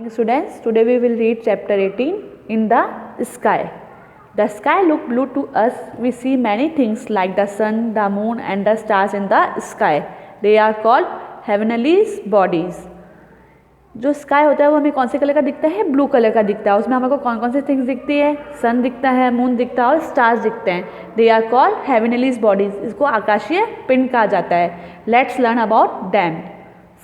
Students, today we will read chapter 18 in the sky. The sky look blue to us. We see many things like the sun, the moon and the stars in the sky. They are called heavenly bodies. जो sky होता है वो हमें कौन से colour का दिखता है? ब्लू कलर का दिखता है. उसमें हमें को कौन कौन सी थिंग्स दिखती है? सन दिखता है, मून दिखता है और स्टार्स दिखते हैं. They are called heavenly bodies. इसको आकाशीय पिंड कहा जाता है. Let's learn about them.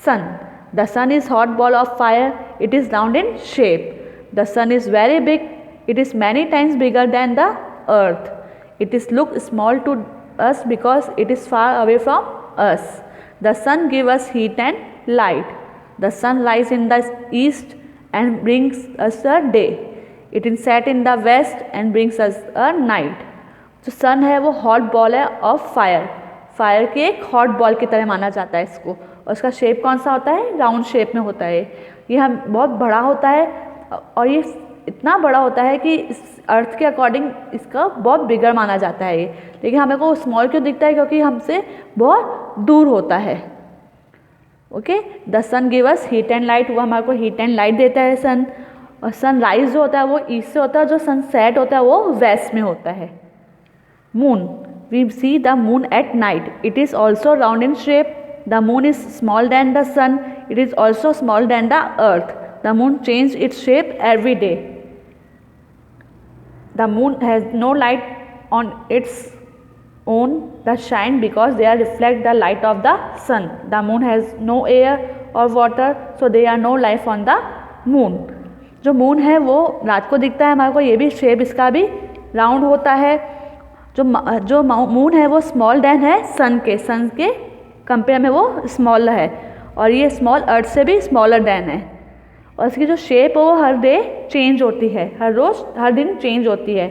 Sun. The sun is hot ball of fire. It is round in shape. The sun is very big. It is many times bigger than the earth. It is look small to us because it is far away from us. The sun gives us heat and light. The sun rises in the east and brings us a day. It is set in the west and brings us a night. जो सन है वो hot ball है of fire. Fire की एक hot ball की तरह माना जाता है इसको. और उसका शेप कौन सा होता है? राउंड शेप में होता है. ये हम बहुत बड़ा होता है और ये इतना बड़ा होता है कि इस अर्थ के अकॉर्डिंग इसका बहुत बिगर माना जाता है ये. लेकिन हमें को स्मॉल क्यों दिखता है? क्योंकि हमसे बहुत दूर होता है. Okay. The sun give us heat and light. वो हमारे को हीट एंड लाइट देता है सन. और सन राइज जो होता है वो ईस्ट से होता है. जो सन सेट होता है वो वेस्ट में होता है. Moon. We see the moon at night. It is also round in shape. The moon is small than the sun. It is also small than the earth. The moon changes its shape every day. The moon has no light on its own that shine because they are reflect the light of the sun. The moon has no air or water, so there are no life on the moon. जो moon है वो रात को दिखता है हमारे को. ये भी शेप इसका भी राउंड होता है. जो मून है वो स्मॉल देन है सन के कंपेयर में वो स्मॉल है. और ये स्मॉल अर्थ से भी स्मॉलर देन है. और इसकी जो शेप है वो हर डे चेंज होती है. हर रोज़ हर दिन चेंज होती है.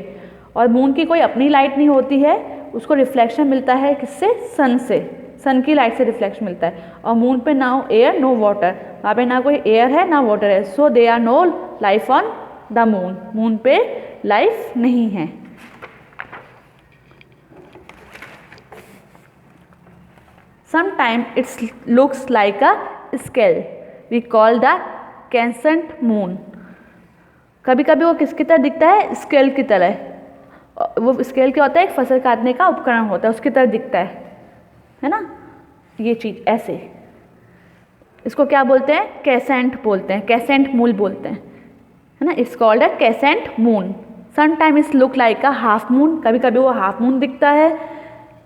और मून की कोई अपनी लाइट नहीं होती है. उसको रिफ्लेक्शन मिलता है किससे? सन से. सन की लाइट से रिफ्लेक्शन मिलता है. और मून पे ना एयर नो वाटर. वहाँ पे ना कोई एयर है ना वाटर है. So they are no life on the moon. Moon पे लाइफ नहीं है. Sometimes it looks like a scale. We call the crescent moon. कभी कभी वो किसकी तरह दिखता है? स्केल की तरह. वो स्केल क्या होता है? एक फसल काटने का उपकरण होता है. उसकी तरह दिखता है ना ये चीज़ ऐसे. इसको क्या बोलते हैं? क्रेसेंट बोलते हैं. क्रेसेंट मून बोलते हैं, है ना. It's called a crescent moon. Sometime it's look like a half moon. कभी कभी वो हाफ मून दिखता है.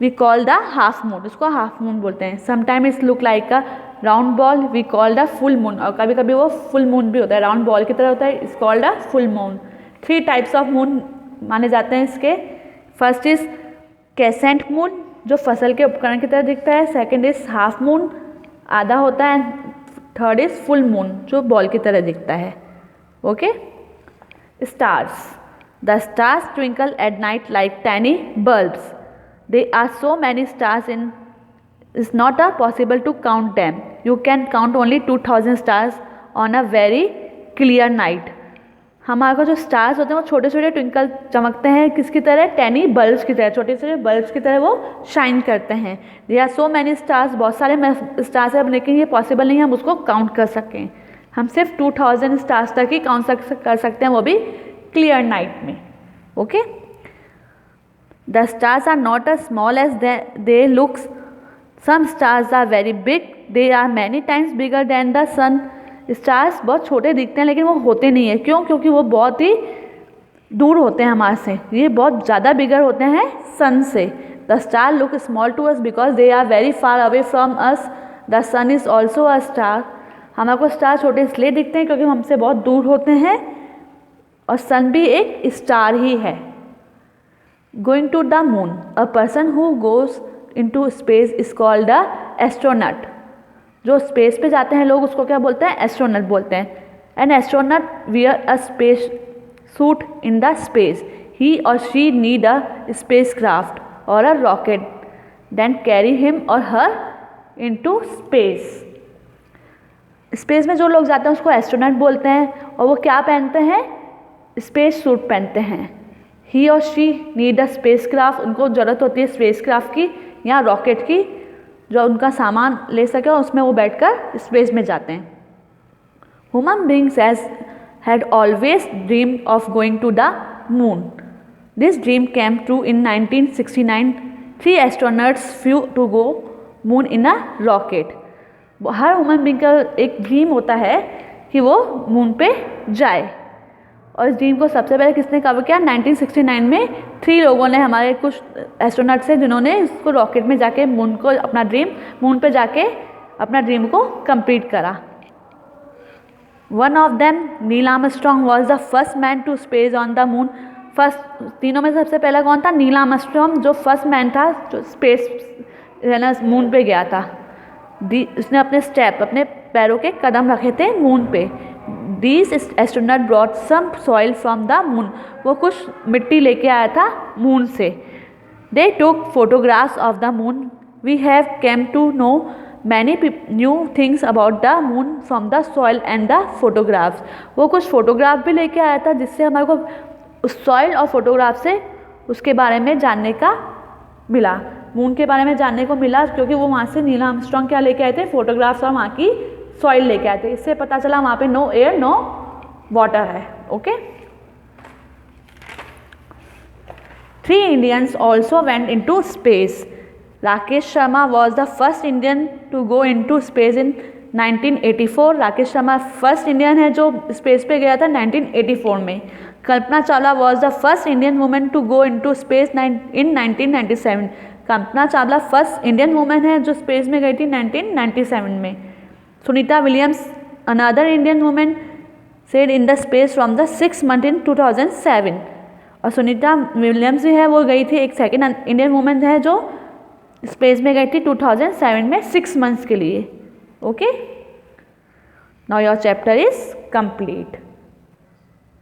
We call the half moon. उसको हाफ मून बोलते हैं. Sometime it's look like a round ball. We call the full moon. और कभी कभी वो फुल मून भी होता है. राउंड बॉल की तरह होता है. It's called a full moon. 3 types of moon माने जाते हैं इसके. फर्स्ट इज क्रेसेंट मून जो फसल के उपकरण की तरह दिखता है. सेकेंड इज हाफ मून आधा होता है. थर्ड इज फुल मून जो बॉल की तरह दिखता है. Okay. Stars. The stars twinkle at night like tiny bulbs. There are so many stars in it's not possible to count them. You can count only 2000 stars on a very clear night. हमारे को जो stars होते हैं वो छोटे छोटे twinkle चमकते हैं. किसकी तरह? टैनी बल्ब्स की तरह. छोटे छोटे बल्ब्स की तरह वो शाइन करते हैं. There are so many stars. बहुत सारे स्टार्स हैं लेकिन ये पॉसिबल नहीं है हम उसको काउंट कर सकें. हम सिर्फ 2000 स्टार्स तक ही काउंट कर सकते हैं, वो भी क्लियर नाइट में. Okay. The stars are not as small as they look. Some stars are very big. They are many times bigger than the sun. Stars बहुत छोटे दिखते हैं लेकिन वो होते नहीं है. क्यों? क्योंकि वो बहुत ही दूर होते हैं हमारे से. ये बहुत ज़्यादा बिगर होते हैं सन से. The star look small to us because they are very far away from us. The sun is also a star. हमारे को स्टार छोटे इसलिए दिखते हैं क्योंकि हमसे बहुत दूर होते हैं. और सन भी एक स्टार ही है. Going to the moon. A person who goes into space is called a astronaut. जो स्पेस पे जाते हैं लोग उसको क्या बोलते हैं? एस्ट्रोनॉट बोलते हैं. An astronaut wear a space suit in the space. He or she need a spacecraft or a rocket then carry him or her into space. Space में जो लोग जाते हैं उसको एस्ट्रोनॉट बोलते हैं. और वो क्या पहनते हैं? स्पेस सूट पहनते हैं. ही और शी नीड अ स्पेसक्राफ्ट. उनको ज़रूरत होती है स्पेसक्राफ्ट की या रॉकेट की जो उनका सामान ले सके और उसमें वो बैठकर स्पेस में जाते हैं. Human beings had always dreamed of going to the moon. This dream came true in 1969. 3 astronauts flew to go moon in a rocket. Her human being का एक ड्रीम होता है कि वो मून पे जाए, और इस ड्रीम को सबसे पहले किसने कवर किया? 1969 में 3 लोगों ने, हमारे कुछ एस्ट्रोनॉट्स हैं जिन्होंने इसको रॉकेट में जाके मून को अपना ड्रीम, मून पे जाके अपना ड्रीम को कंप्लीट करा. One of them Neil Armstrong was the first man to space on the moon. First तीनों में सबसे पहला कौन था? नील आर्मस्ट्रॉन्ग, जो फर्स्ट मैन था जो स्पेस है ना मून पे गया था. उसने अपने स्टेप, अपने पैरों के कदम रखे थे मून पे. These astronaut brought some soil from the moon. वो कुछ मिट्टी लेके आया था मून से. They took photographs of the moon. We have come to know many new things about the moon from the soil and the photographs. वो कुछ photograph भी लेके आया था जिससे हमारे को उस सॉइल और फोटोग्राफ से उसके बारे में जानने का मिला, मून के बारे में जानने को मिला, क्योंकि वो वहाँ से नील आर्मस्ट्रॉन्ग क्या लेके आए थे? फोटोग्राफ्स और वहाँ की सॉइल लेके आए थे. इससे पता चला वहाँ पे नो एयर नो वाटर है. Okay. 3 Indians also went into space. Rakesh Sharma was the first Indian to go into space in 1984. Rakesh Sharma first Indian है जो स्पेस पे गया था 1984 में. Kalpana Chawla was the first Indian woman to go into space in 1997. Kalpana Chawla first Indian women है जो space में गई थी 1997 में. Sunita Williams, another Indian woman, said in the space from the 6 month in 2007. और सुनीता विलियम्स जो है वो गई थी, एक सेकेंड इंडियन वुमेन है जो स्पेस में गई थी 2007 में 6 months के लिए. Okay. Now your chapter is complete.